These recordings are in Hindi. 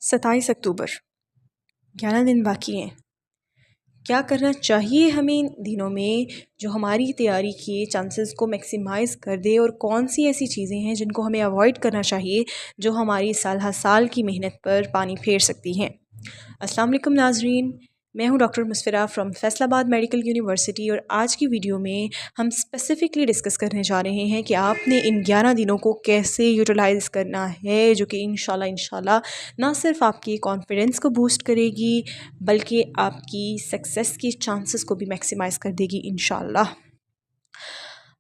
27 अक्टूबर, 11 दिन बाकी हैं। क्या करना चाहिए हमें इन दिनों में जो हमारी तैयारी के चांसेस को मैक्सिमाइज़ कर दे, और कौन सी ऐसी चीज़ें हैं जिनको हमें अवॉइड करना चाहिए जो हमारी साल हर साल की मेहनत पर पानी फेर सकती हैं। अस्सलाम वालेकुम नाज़रीन, मैं हूं doctor Musfira from Faisalabad medical university, और आज की वीडियो में हम स्पेसिफ़िकली डिस्कस करने जा रहे हैं कि आपने इन 11 दिनों को कैसे यूटिलाइज़ करना है, जो कि इंशाल्लाह ना सिर्फ आपकी कॉन्फिडेंस को बूस्ट करेगी बल्कि आपकी सक्सेस की चांसेस को भी मैक्सिमाइज़ कर देगी इंशाल्लाह।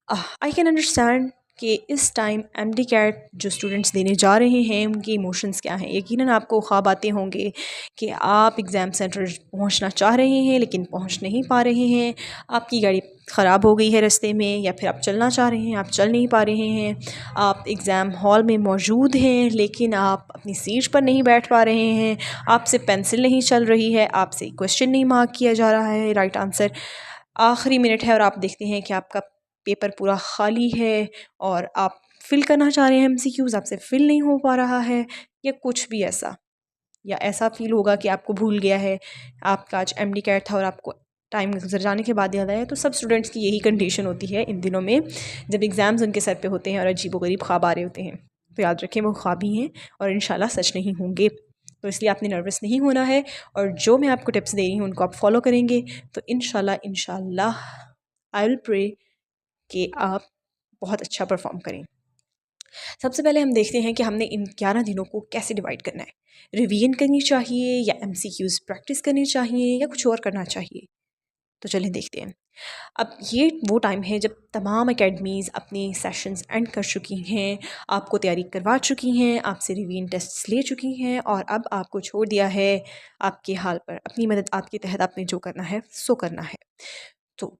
आई कैन अंडरस्टैंड कि इस टाइम एमडी कैट जो स्टूडेंट्स देने जा रहे हैं उनके इमोशंस क्या हैं। यकीनन आपको ख्वाब आते होंगे कि आप एग्ज़ाम सेंटर पहुंचना चाह रहे हैं लेकिन पहुंच नहीं पा रहे हैं। आपकी गाड़ी ख़राब हो गई है रास्ते में, या फिर आप चलना चाह रहे हैं, आप चल नहीं पा रहे हैं। आप एग्ज़ाम हॉल में मौजूद हैं लेकिन आप अपनी सीट पर नहीं बैठ पा रहे हैं। आपसे पेंसिल नहीं चल रही है, आपसे क्वेश्चन नहीं मार्क किया जा रहा है राइट आंसर। आखिरी मिनट है और आप देखते हैं कि आपका पेपर पूरा खाली है और आप फिल करना चाह रहे हैं एमसीक्यूज़, आपसे फिल नहीं हो पा रहा है, या कुछ भी ऐसा, या ऐसा फील होगा कि आपको भूल गया है आपका आज एमडी कैट था और आपको टाइम गुजर जाने के बाद याद आया। तो सब स्टूडेंट्स की यही कंडीशन होती है इन दिनों में जब एग्ज़ाम्स उनके सर पे होते हैं और अजीबोगरीब ख्वाब आ रहे होते हैं। तो याद रखें वो ख्वाब ही हैं और इंशाल्लाह सच नहीं होंगे। तो इसलिए आपने नर्वस नहीं होना है, और जो मैं आपको टिप्स दे रही हूँ उनको आप फॉलो करेंगे तो इंशाल्लाह आई विल प्रे कि आप बहुत अच्छा परफॉर्म करें। सबसे पहले हम देखते हैं कि हमने इन 11 दिनों को कैसे डिवाइड करना है। रिवीजन करनी चाहिए, या एमसीक्यूज़ प्रैक्टिस करनी चाहिए, या कुछ और करना चाहिए। तो चलिए देखते हैं। अब ये वो टाइम है जब तमाम एकेडमीज़ अपने सेशंस एंड कर चुकी हैं, आपको तैयारी करवा चुकी हैं, आपसे रिवीजन टेस्ट्स ले चुकी हैं, और अब आपको छोड़ दिया है आपके हाल पर। अपनी मदद आपके तहत आपने जो करना है सो करना है। तो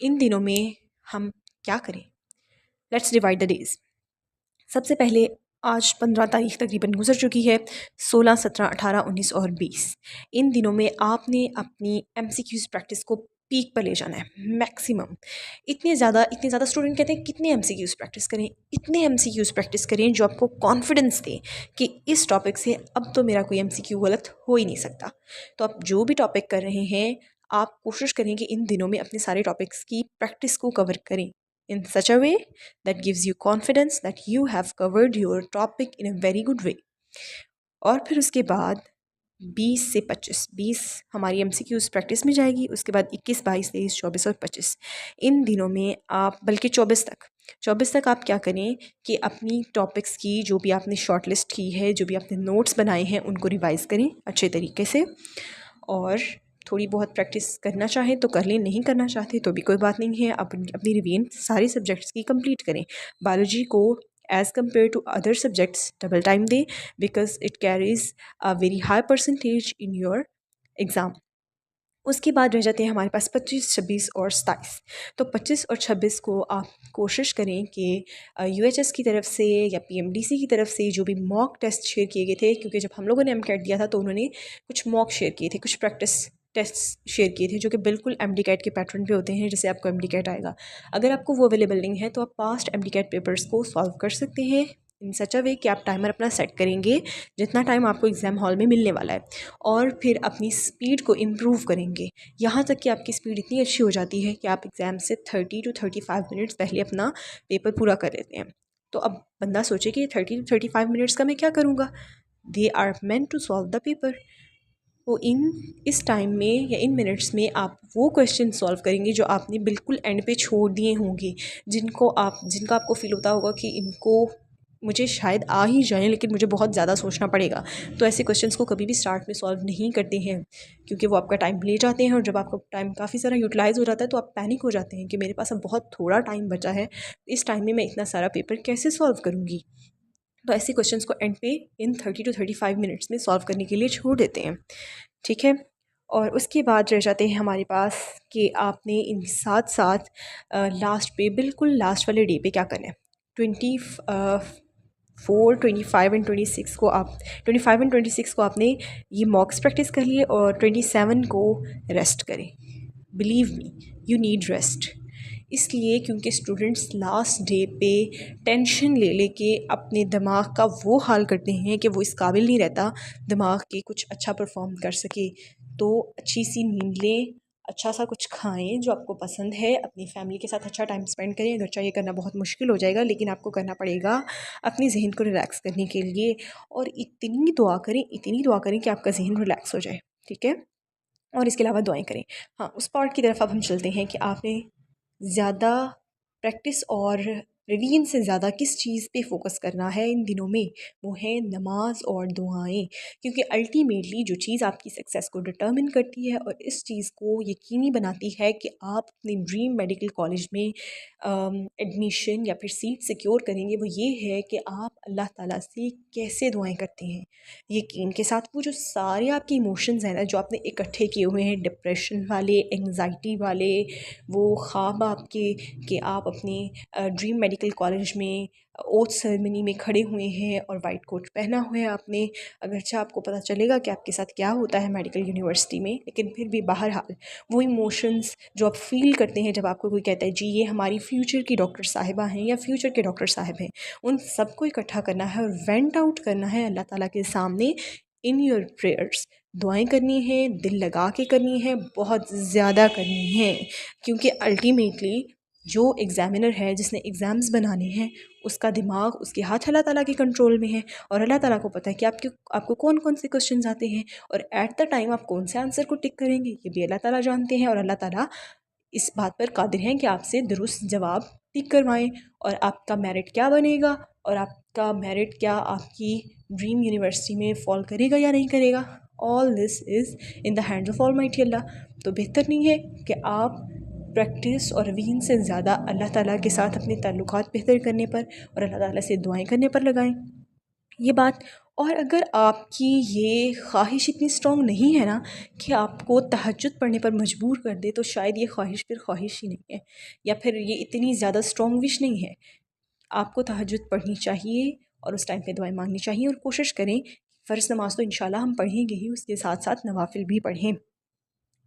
इन दिनों में हम क्या करें? Let's divide the days. सबसे पहले आज 15 तारीख तकरीबन गुजर चुकी है। 16, 17, 18, 19 और 20 इन दिनों में आपने अपनी एमसीक्यूज़ प्रैक्टिस को पीक पर ले जाना है, मैक्सिमम। इतने ज़्यादा स्टूडेंट कहते हैं कितने एमसीक्यूज़ प्रैक्टिस करें, इतने एमसीक्यूज़ प्रैक्टिस करें जो आपको कॉन्फिडेंस दे कि इस टॉपिक से अब तो मेरा कोई एमसीक्यू गलत हो ही नहीं सकता। तो आप जो भी टॉपिक कर रहे हैं आप कोशिश करें कि इन दिनों में अपने सारे टॉपिक्स की प्रैक्टिस को कवर करें in such a way that gives you confidence that you have covered your topic in a very good way। और फिर उसके बाद 20 से 25 हमारी एमसीक्यूज़ प्रैक्टिस में जाएगी। उसके बाद 21, 22, 23, 24 और 25 इन दिनों में आप, बल्कि 24 तक आप क्या करें कि अपनी टॉपिक्स की जो भी आपने शॉर्ट लिस्ट की है, जो भी आपने नोट्स बनाए हैं उनको रिवाइज़ करें अच्छे तरीके से, और थोड़ी बहुत प्रैक्टिस करना चाहें तो कर लें, नहीं करना चाहते तो भी कोई बात नहीं है। अपनी रिवीजन सारे सब्जेक्ट्स की कंप्लीट करें। बायोलॉजी को as compare to other subjects double time दें, because it carries a very high percentage in your exam. उसके बाद रह जाते हैं हमारे पास 25, 26 और 27। तो 25 और 26 को आप कोशिश करें कि यूएचएस की तरफ से या पीएमडीसी की तरफ से जो भी मॉक टेस्ट शेयर किए गए थे, क्योंकि जब हम लोगों ने एमकैट दिया था तो उन्होंने कुछ मॉक शेयर किए थे, कुछ प्रैक्टिस टेस्ट शेयर किए थे जो कि बिल्कुल एमडी कैट के पैटर्न पे होते हैं जैसे आपको एमडी कैट आएगा। अगर आपको वो अवेलेबल नहीं है तो आप पास्ट एमडी कैट पेपर्स को सॉल्व कर सकते हैं इन सच अ वे कि आप टाइमर अपना सेट करेंगे जितना टाइम आपको एग्ज़ाम हॉल में मिलने वाला है, और फिर अपनी स्पीड को इम्प्रूव करेंगे यहाँ तक कि आपकी स्पीड इतनी अच्छी हो जाती है कि आप एग्ज़ाम से 30 to 35 मिनट्स पहले अपना पेपर पूरा कर लेते हैं। तो अब बंदा सोचे कि 30 to 35 मिनट्स का मैं क्या करूँगा? They are meant to solve the paper. तो इस टाइम में या इन मिनट्स में आप वो क्वेश्चन सॉल्व करेंगे जो आपने बिल्कुल एंड पे छोड़ दिए होंगे, जिनका आपको फ़ील होता होगा कि इनको मुझे शायद आ ही जाए लेकिन मुझे बहुत ज़्यादा सोचना पड़ेगा। तो ऐसे क्वेश्चंस को कभी भी स्टार्ट में सॉल्व नहीं करते हैं क्योंकि वो आपका टाइम ले जाते हैं, और जब आपका टाइम काफ़ी सारा यूटिलाइज़ हो जाता है तो आप पैनिक हो जाते हैं कि मेरे पास अब बहुत थोड़ा टाइम बचा है, इस टाइम में मैं इतना सारा पेपर कैसे सॉल्व करूँगी। तो ऐसे क्वेश्चंस को एंड पे इन 30 to 35 मिनट्स में सॉल्व करने के लिए छोड़ देते हैं, ठीक है। और उसके बाद रह जाते हैं हमारे पास कि आपने इन साथ साथ लास्ट पे, बिल्कुल लास्ट वाले डे पे क्या करना है। 25 एंड 26 को आप 25 एंड 26 को आपने ये मॉक्स प्रैक्टिस कर लिए, और 27 को रेस्ट करें। Believe me, you need rest. इसलिए क्योंकि स्टूडेंट्स लास्ट डे पे टेंशन ले लेके अपने दिमाग का वो हाल करते हैं कि वो इस काबिल नहीं रहता दिमाग के कुछ अच्छा परफॉर्म कर सके। तो अच्छी सी नींद लें, अच्छा सा कुछ खाएं जो आपको पसंद है, अपनी फैमिली के साथ अच्छा टाइम स्पेंड करें। अगर चाहिए करना बहुत मुश्किल हो जाएगा लेकिन आपको करना पड़ेगा अपने जहन को रिलैक्स करने के लिए। और इतनी दुआ करें कि आपका जहन रिलैक्स हो जाए, ठीक है। और इसके अलावा दुआएं करें। हाँ, उस पार्ट की तरफ अब हम चलते हैं कि आपने ज़्यादा प्रैक्टिस और रिवीजन से ज़्यादा किस चीज़ पे फोकस करना है इन दिनों में, वो है नमाज और दुआएं। क्योंकि अल्टीमेटली जो चीज़ आपकी सक्सेस को डिटर्मिन करती है और इस चीज़ को यकीनी बनाती है कि आप अपने ड्रीम मेडिकल कॉलेज में एडमिशन या फिर सीट सिक्योर करेंगे, वो ये है कि आप अल्लाह ताला से कैसे दुआएं करते हैं यकीन के साथ। वो जो सारे आपके इमोशंस हैं ना जो आपने इकट्ठे किए हुए हैं, डिप्रेशन वाले, एंजाइटी वाले, वो ख्वाब आपके कि आप अपने ड्रीम मेडिकल कॉलेज में ओथ सेरेमनी में खड़े हुए हैं और वाइट कोट पहना हुआ है आपने। अगरचे आपको पता चलेगा कि आपके साथ क्या होता है मेडिकल यूनिवर्सिटी में, लेकिन फिर भी बहरहाल वो इमोशंस जो आप फील करते हैं जब आपको कोई कहता है जी ये हमारी फ्यूचर की डॉक्टर साहिबा हैं या फ्यूचर के डॉक्टर साहब हैं, उन सबको इकट्ठा करना है और वेंट आउट करना है अल्लाह ताला के सामने इन योर प्रेयर्स। दुआएं करनी है, दिल लगा के करनी है, बहुत ज़्यादा करनी है। क्योंकि अल्टीमेटली जो एग्ज़ामिनर है जिसने एग्ज़ाम्स बनाने हैं उसका दिमाग उसके हाथ अल्लाह ताला के कंट्रोल में है। और अल्लाह ताला को पता है कि आपको कौन कौन से क्वेश्चन आते हैं और एट द टाइम आप कौन से आंसर को टिक करेंगे ये भी अल्लाह ताला जानते हैं। और अल्लाह ताला इस बात पर कादिर हैं कि आपसे दुरुस्त जवाब टिक करवाएं। और आपका मेरिट क्या बनेगा और आपका मेरिट क्या आपकी ड्रीम यूनिवर्सिटी में फॉल करेगा या नहीं करेगा, all this is in the hands of almighty Allah. तो बेहतर नहीं है कि आप प्रैक्टिस और रिवीजन से ज़्यादा अल्लाह ताला के साथ अपने ताल्लुकात बेहतर करने पर और अल्लाह ताला से दुआएं करने पर लगाएं ये बात। और अगर आपकी ये ख्वाहिश इतनी स्ट्रॉन्ग नहीं है ना कि आपको तहज्जुद पढ़ने पर मजबूर कर दे, तो शायद ये ख्वाहिश फिर ख्वाहिश ही नहीं है या फिर ये इतनी ज़्यादा स्ट्रॉन्ग विश नहीं है। आपको तहज्जुद पढ़नी चाहिए और उस टाइम पे दुआएं मांगनी चाहिए और कोशिश करें फ़र्ज़ नमाज तो इंशाल्लाह हम पढ़ेंगे ही, उसके साथ साथ नवाफिल भी पढ़ें।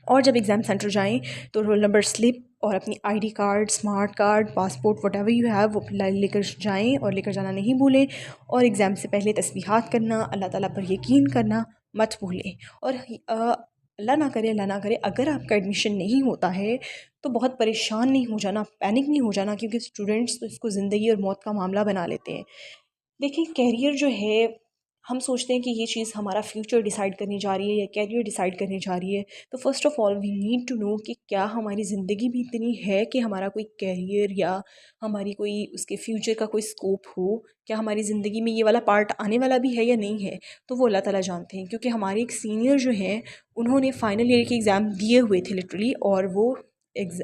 और जब एग्ज़ाम सेंटर जाएं तो रोल नंबर स्लिप और अपनी ID card, smart card, passport, whatever you have वो लेकर जाएं और लेकर जाना नहीं भूलें। और एग्ज़ाम से पहले तस्बीहात करना, अल्लाह ताला पर यकीन करना मत भूलें। और अल्लाह ना करे अगर आपका एडमिशन नहीं होता है तो बहुत परेशान नहीं हो जाना, पैनिक नहीं हो जाना, क्योंकि स्टूडेंट्स तो इसको ज़िंदगी और मौत का मामला बना लेते हैं। देखिए कैरियर जो है, हम सोचते हैं कि ये चीज़ हमारा फ्यूचर डिसाइड करने जा रही है या कैरियर डिसाइड करने जा रही है। तो first of all we need to know कि क्या हमारी ज़िंदगी भी इतनी है कि हमारा कोई कैरियर या हमारी कोई उसके फ्यूचर का कोई स्कोप हो। क्या हमारी ज़िंदगी में ये वाला पार्ट आने वाला भी है या नहीं है, तो वो अल्लाह ताला जानते हैं। क्योंकि हमारे एक सीनियर जो हैं उन्होंने फ़ाइनल ईयर के एग्ज़ाम दिए हुए थे लिटरली, और वो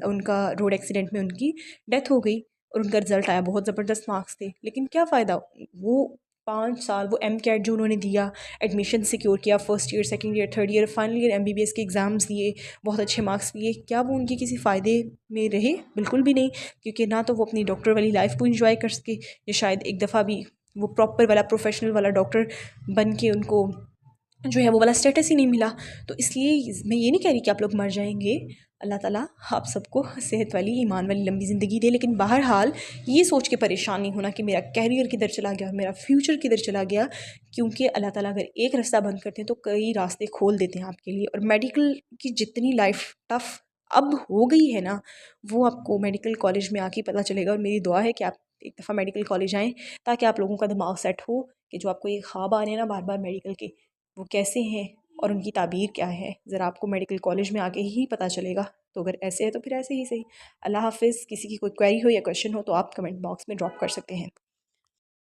उनका रोड एक्सीडेंट में उनकी डेथ हो गई और उनका रिज़ल्ट आया, बहुत ज़बरदस्त मार्क्स थे, लेकिन क्या फ़ायदा। वो 5 साल वो एम कैट जो उन्होंने दिया, एडमिशन सिक्योर किया, first year, second year, third year, final year MBBS के एग्ज़ाम्स दिए, बहुत अच्छे मार्क्स लिए, क्या वो उनके किसी फ़ायदे में रहे? बिल्कुल भी नहीं। क्योंकि ना तो वो अपनी डॉक्टर वाली लाइफ को इंजॉय कर सके, या शायद एक दफ़ा भी वो प्रॉपर वाला प्रोफेशनल वाला डॉक्टर बन के उनको जो है वो वाला स्टेटस ही नहीं मिला। तो इसलिए मैं ये नहीं कह रही कि आप लोग मर जाएंगे, अल्लाह ताला आप सबको सेहत वाली, ईमान वाली लंबी ज़िंदगी दे, लेकिन बहरहाल ये सोच के परेशान नहीं होना कि मेरा कैरियर किधर चला गया, मेरा फ्यूचर किधर चला गया। क्योंकि अल्लाह ताला अगर एक रास्ता बंद करते हैं तो कई रास्ते खोल देते हैं आपके लिए। और मेडिकल की जितनी लाइफ टफ अब हो गई है ना, वो आपको मेडिकल कॉलेज में आके पता चलेगा। और मेरी दुआ है कि आप एक दफ़ा मेडिकल कॉलेज आएँ ताकि आप लोगों का दिमाग सेट हो कि जो आपको ये ख्वाब आ रहे हैं ना बार बार मेडिकल के, वो कैसे हैं और उनकी ताबीर क्या है, ज़रा आपको मेडिकल कॉलेज में आके ही पता चलेगा। तो अगर ऐसे है तो फिर ऐसे ही सही। अल्लाह हाफ़िज़। किसी की कोई क्वेरी हो या क्वेश्चन हो तो आप कमेंट बॉक्स में ड्रॉप कर सकते हैं।